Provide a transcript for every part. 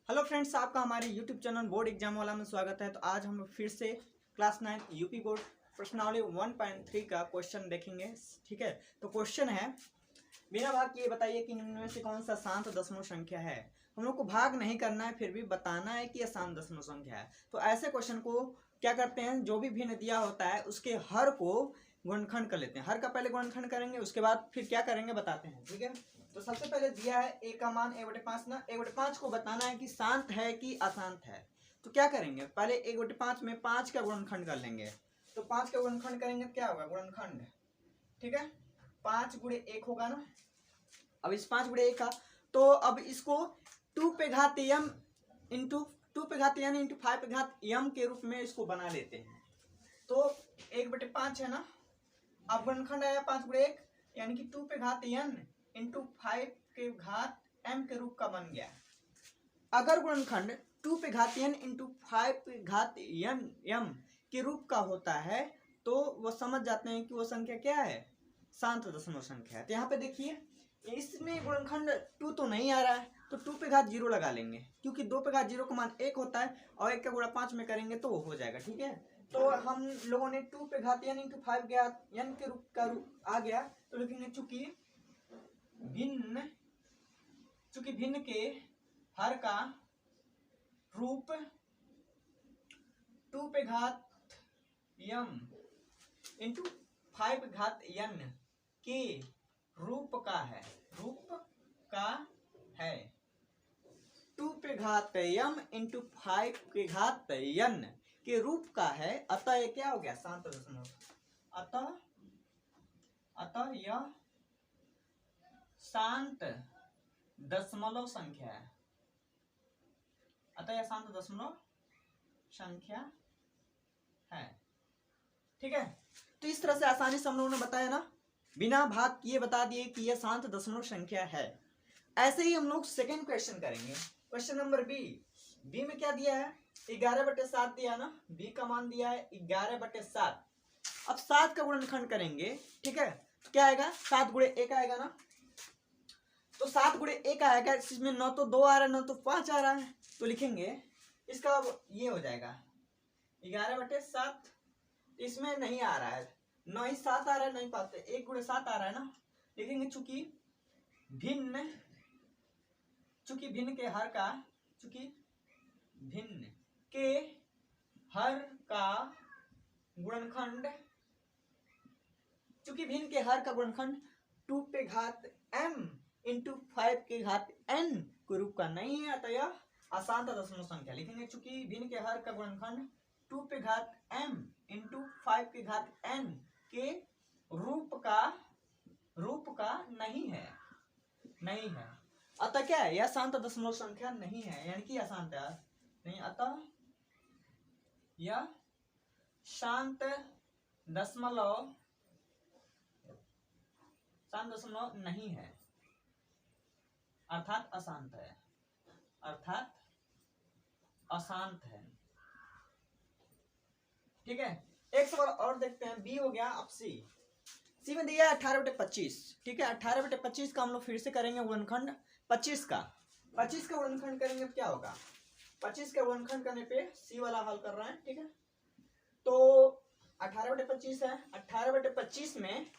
Hello friends, आपका हमारे YouTube channel board exam वाला में स्वागत है। तो आज हम फिर से क्लास 9 यूपी बोर्ड प्रश्नावली 1.3 का क्वेश्चन देखेंगे। ठीक है, तो क्वेश्चन है, बिना भाग किए बताइए कि निम्न में से कौन सा शांत दशमलव संख्या है। हम लोग को भाग नहीं करना है, फिर भी बताना है कि यह शांत दशमलव संख्या है। तो ऐसे क्वेश्चन को क्या करते हैं, जो भी भिन्न दिया होता है उसके हर को गुणनखंड कर लेते हैं। हर का पहले गुणनखंड करेंगे, उसके बाद फिर क्या करेंगे बताते हैं। ठीक है, तो सबसे पहले दिया है ए का मान 1/5 ना, 1/5 को बताना है कि शांत है कि अशांत है। तो क्या करेंगे, पहले 1/5 में 5 का गुणनखंड कर लेंगे। तो 5 का गुणनखंड करेंगे, क्या होगा गुणनखंड। ठीक है, 5 गुणे 1 होगा ना। अब इस 5 गुणे 1 का, तो अब इसको 2 पे घात m इंटू 2 पे घात n इंटू 5 पे घात m के रूप में इसको बना लेते हैं। तो 1/5 है ना, अब गुणनखंड आया 5 गुणे 1 यानी कि 2 पे घात n इंटू 5 के घात m के रूप का बन गया। अगर गुणनखंड 2 पे घात n इंटू 5 पे घात m के रूप का होता है तो वो समझ जाते हैं कि वो संख्या क्या है, शांत दशमलव संख्या है। तो यहाँ पे देखिए, इसमें गुणनखंड 2 तो नहीं आ रहा है, तो 2 पे घात 0 लगा लेंगे, क्योंकि 2 पे घात 0 का मान 1 होता है और 1 का गुणा 5 में करेंगे तो वो हो जाएगा। ठीक है, तो हम लोगों ने 2 पे घात n इंटू 5 घात n के रूप का आ गया, तो लिखेंगे चूंकि भिन्न के हर का रूप 2 पे घात m इंटू 5 घात n के रूप का है, 2 पे घात m इंटू 5 के घात n के रूप का है। अतः ये क्या हो गया, शांत दशमलव। अतः यह शांत दशमलव संख्या है। अतः यह शांत दशमलव संख्या है। ठीक है, तो इस तरह से आसानी से हम लोगों ने बताया ना, बिना भाग किए बता दिए कि यह शांत दशमलव संख्या है। ऐसे ही हम लोग सेकेंड क्वेश्चन करेंगे। क्वेश्चन नंबर बी में क्या दिया है, 11/7 दिया ना। बी का मान दिया है 11/7। अब 7 का गुणनखंड करेंगे। ठीक है, तो क्या आएगा, 7 गुणे 1 आएगा ना। तो 7 गुणे 1 आएगा, इसमें 9 तो 2 आ रहा है, 9 तो 5 आ रहा है, तो लिखेंगे इसका ये हो जाएगा 11/7। इसमें नहीं आ रहा है, 9 ही 7 आ रहा है, नहीं पाते, 1 गुणे 7 आ रहा है ना। लिखेंगे चूंकि भिन्न के हर का, चूंकि भिन्न के हर का गुणनखंड, चूंकि भिन्न के हर का गुणनखंड 2 पे घात m इंटू 5 के घात n के रूप का नहीं है, अतः यह अशांत दशमलव संख्या। लिखेंगे चूंकि भिन्न के हर का गुणनखंड 2 पे घात m इंटू 5 के घात n के रूप का नहीं है। अतः क्या है, यह शांत दशमलव संख्या नहीं है, यानी कि अशांत है नहीं, अतः यह शांत दशमलव नहीं है, अर्थात अशांत है। ठीक है, एक सवाल और देखते हैं। बी हो गया। अब सी में दिया 18/25। ठीक है, 18/25 का हम लोग फिर से करेंगे गुणनखंड। 25 का गुणनखंड करेंगे, क्या होगा, 25 का गुणनखंड करने पे सी वाला हल कर रहे हैं। ठीक है, तो 18/25 है, 18/25 में,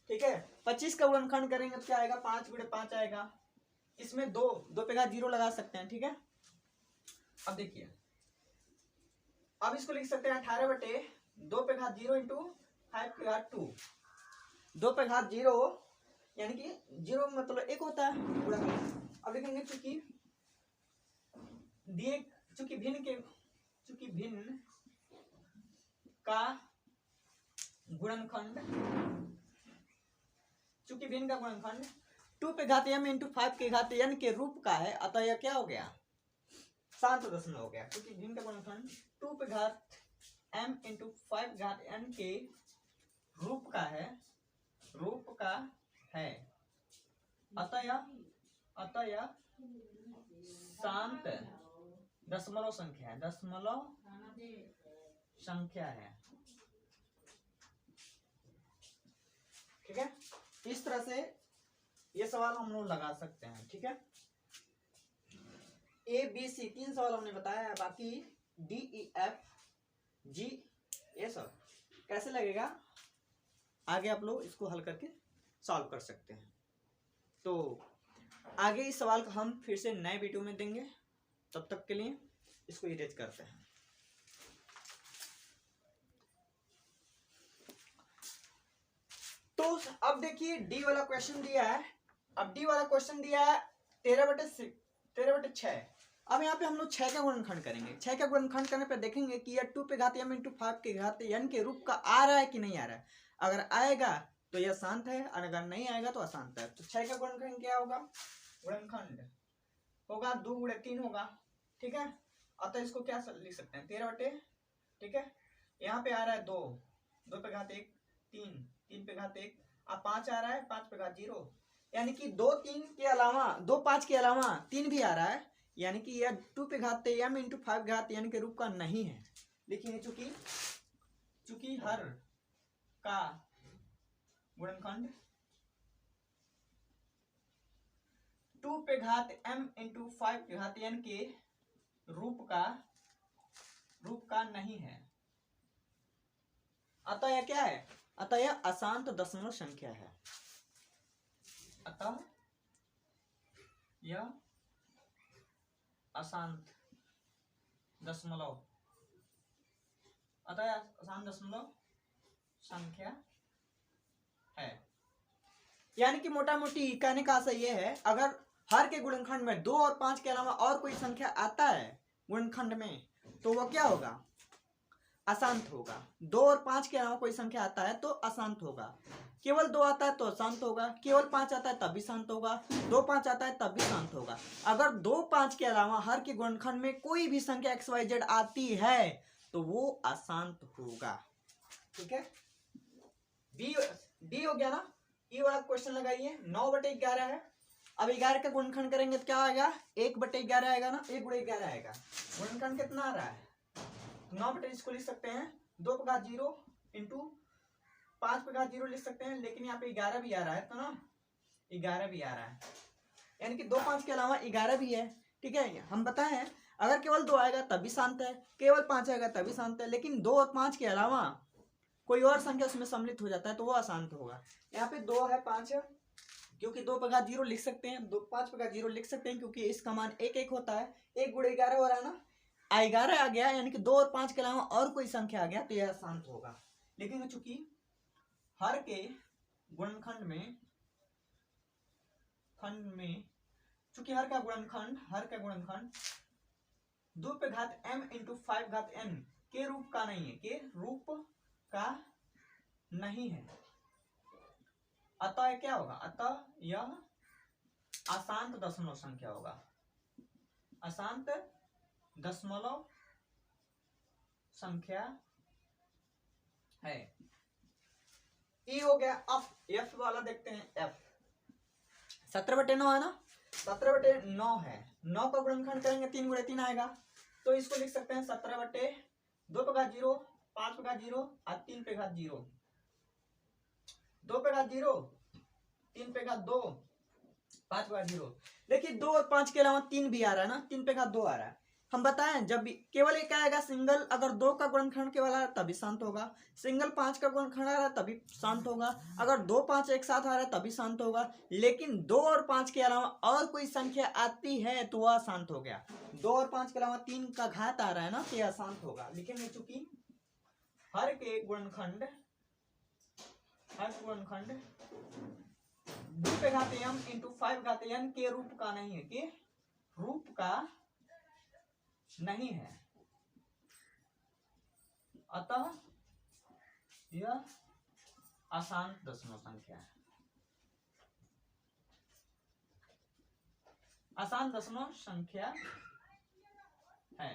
ठीक है, 25 का गुणनखंड करेंगे तो क्या आएगा, 5 गुणे 5 आएगा। इसमें 2 पे घात 0 लगा सकते हैं। ठीक है, अब देखिए, अब इसको लिख सकते हैं 18/2 पे घात 0 इंटू 5 पे घात 2। 2 पे घात 0 यानी कि 0 मतलब 1 होता है। अब लिखेंगे चूंकि भिन्न का गुणनखंड 2 पे घात m इंटू 5 के घात n के रूप का है, अतः यह क्या हो गया, शांत दशमलव हो गया। क्योंकि भिन्न का गुणनखंड 2 पे घात m इंटू 5 घात n के रूप का है, अतः यह शांत दशमलव संख्या है। ठीक है, इस तरह से ये सवाल हम लोग लगा सकते हैं। ठीक है, ए बी सी 3 सवाल हमने बताया है, बाकी डी ई एफ जी ये सब कैसे लगेगा आगे आप लोग इसको हल करके सॉल्व कर सकते हैं। तो आगे इस सवाल को हम फिर से नए वीडियो में देंगे, तब तक के लिए इसको इरेज करते हैं। तो अब देखिए डी वाला क्वेश्चन दिया है। अब डी वाला क्वेश्चन दिया है 13/6। अब यहाँ पे हम लोग 6 का गुणनखंड करेंगे। 6 का गुणनखंड करने पे देखेंगे कि यह 2 पे घात m इंटू 5 के घात n के रूप का आ रहा है कि नहीं आ रहा है। अगर आएगा तो यह शांत है, और अगर नहीं आएगा तो अशांत है। तो 6 का गुणनखंड क्या होगा? गुणनखंड होगा 2 गुणे 3 होगा, ठीक है। अतः इसको क्या लिख सकते हैं 13/, ठीक है। यहाँ पे आ रहा है 2, 2 पे घात 1 3, 3 पे घात 1, अब 5 आ रहा है, 5 पे घात 0, यानी कि 2 3 के अलावा 2 5 के अलावा 3 भी आ रहा है, यानी कि यह 2 पे घात m इंटू 5 घात n के रूप का नहीं है। लिखिए चूंकि हर का गुणनखंड 2 पे घात m इंटू 5 घात n के रूप का नहीं है। अतः यह क्या है? अतः यह अशांत दशमलव संख्या है। अतः यह अशांत दशमलव संख्या है। यानी कि मोटा मोटी कहने का आशय यह है, अगर हर के गुणनखंड में 2 और 5 के अलावा और कोई संख्या आता है गुणनखंड में, तो वह क्या होगा? अशांत होगा। 2 और 5 के अलावा कोई संख्या आता है तो अशांत होगा। केवल 2 आता है तो अशांत होगा, केवल 5 आता है तब भी शांत होगा, 2 5 आता है तब भी शांत होगा। अगर 2 5 के अलावा हर के गुणनखंड में कोई भी संख्या XYZ आती है तो वो अशांत होगा, ठीक है। डी हो गया ना। ई वाला क्वेश्चन लगाइए 9/11 है। अब 11 का गुणनखंड करेंगे तो क्या आएगा? 1/11 आएगा ना, 1 गुणे 11 आएगा। गुणनखंड कितना आ रहा है? 9/, इसको लिख सकते हैं 2 पे घात 0 इंटू 5 पे घात 0 लिख सकते हैं, लेकिन यहाँ पे 11 भी आ रहा है, तो ना 11 भी आ रहा है, यानी कि 2 5 के अलावा 11 भी है, ठीक है। हम बताएं अगर केवल 2 आएगा तब भी शांत है, केवल 5 आएगा तब भी शांत है, लेकिन 2 और 5 के अलावा कोई और संख्या उसमें सम्मिलित हो जाता है तो वो अशांत होगा। यहाँ पे 2 है 5 है, क्योंकि 2 पे घात 0 लिख सकते हैं, 5 पे घात 0 लिख सकते हैं, क्योंकि इसका मान 1 1 होता है। 1 गुणे 11 हो रहा है ना, 11 आ गया, यानी कि 2 और 5 के अलावा और कोई संख्या आ गया तो यह शांत होगा। लेकिन चूंकि हर के गुणनखंड में चूंकि हर का गुणनखंड 2 पे घात m इंटू 5 घात n के रूप का नहीं है, अतः क्या होगा? अतः यह अशांत दशमलव संख्या होगा, अशांत दशमलव संख्या है। ई हो गया। अब एफ वाला देखते हैं। एफ 17/9 है ना, 17/9 है। 9 का गुणनखंड करेंगे 3 गुणे 3 आएगा, तो इसको लिख सकते हैं 17/2 पे घात 0, 5 पे घात 0 और 3 पे घात 0, 2 पे घात 0, 3 पे घात 2, 5 पे घात 0। देखिए 2 और 5 के अलावा 3 भी आ रहा है ना, 3 पे घात 2 आ रहा है। हम बताएं जब भी केवल एक आएगा सिंगल, अगर 2 का गुणनखंड केवल आ रहा है तभी शांत होगा, सिंगल 5 का गुणनखंड आ रहा है तभी शांत होगा, अगर 2 5 एक साथ आ रहा है तभी शांत होगा, लेकिन 2 और 5 के अलावा और कोई संख्या आती है तो वह शांत हो गया। 2 और 5 के अलावा 3 का घात आ रहा है ना, तो यह शांत होगा। लिखेंगे चूंकि हर के गुणनखंड 2 पे घात m इंटू 5 घात n के रूप का नहीं है, कि रूप का नहीं है, अतः यह अशांत दशमलव संख्या है, अशांत दशमलव संख्या है।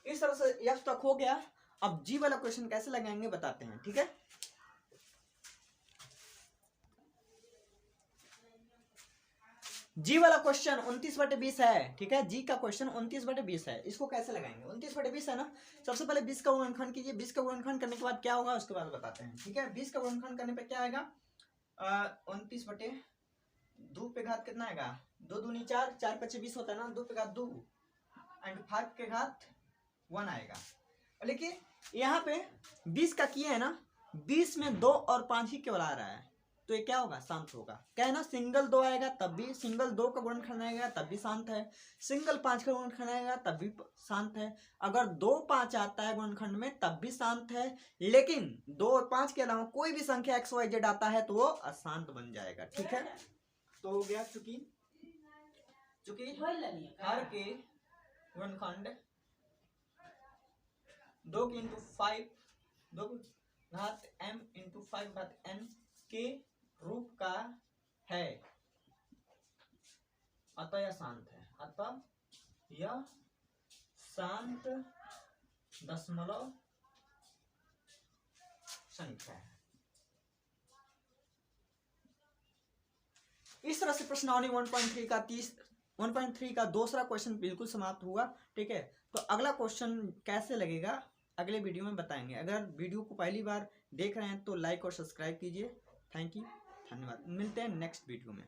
इस तरह से एफ तक हो गया। अब जी वाला क्वेश्चन कैसे लगाएंगे बताते हैं, ठीक है। जी वाला क्वेश्चन 29/20 है, ठीक है। जी का क्वेश्चन 29/20 है। इसको कैसे लगाएंगे? 29/20 है ना, सबसे पहले 20 का गुणनखंड कीजिए। 20 का गुणनखंड करने के बाद क्या होगा उसके बाद बताते हैं, ठीक है। 20 का गुणनखंड करने पे क्या आएगा? 29/2 पे घात कितना आएगा? 2 दूनी 4, 4 × 5 = 20 होता है ना, 2 पे घात 2 एंड 5 के घात 1 आएगा। लेकिन यहाँ पे 20 का किए है ना, 20 में 2 और 5 ही केवल आ रहा है, तो ये क्या होगा, शांत होगा। क्या है ना, सिंगल 2 आएगा तब भी, सिंगल 2 का गुणनखंड आएगा तब भी शांत है, सिंगल 5 का गुणनखंड आएगा तब भी शांत है, अगर 2 5 आता है गुणनखंड में तब भी शांत है, लेकिन 2 और 5 के अलावा कोई भी संख्या XYZ आता है तो वो अशांत बन जाएगा। ठीक है, तो हो गया, चूंकि हर के गुणनखंड 2 की इंटू 5 2 घात m इंटू 5 घात n के रूप का है, अतः यह शांत है, अतः यह शांत दशमलव संख्या है। इस तरह से प्रश्नावली 1.3 का दूसरा क्वेश्चन बिल्कुल समाप्त हुआ। ठीक है, तो अगला क्वेश्चन कैसे लगेगा अगले वीडियो में बताएंगे। अगर वीडियो को पहली बार देख रहे हैं तो लाइक और सब्सक्राइब कीजिए। थैंक यू, धन्यवाद। मिलते हैं नेक्स्ट वीडियो में।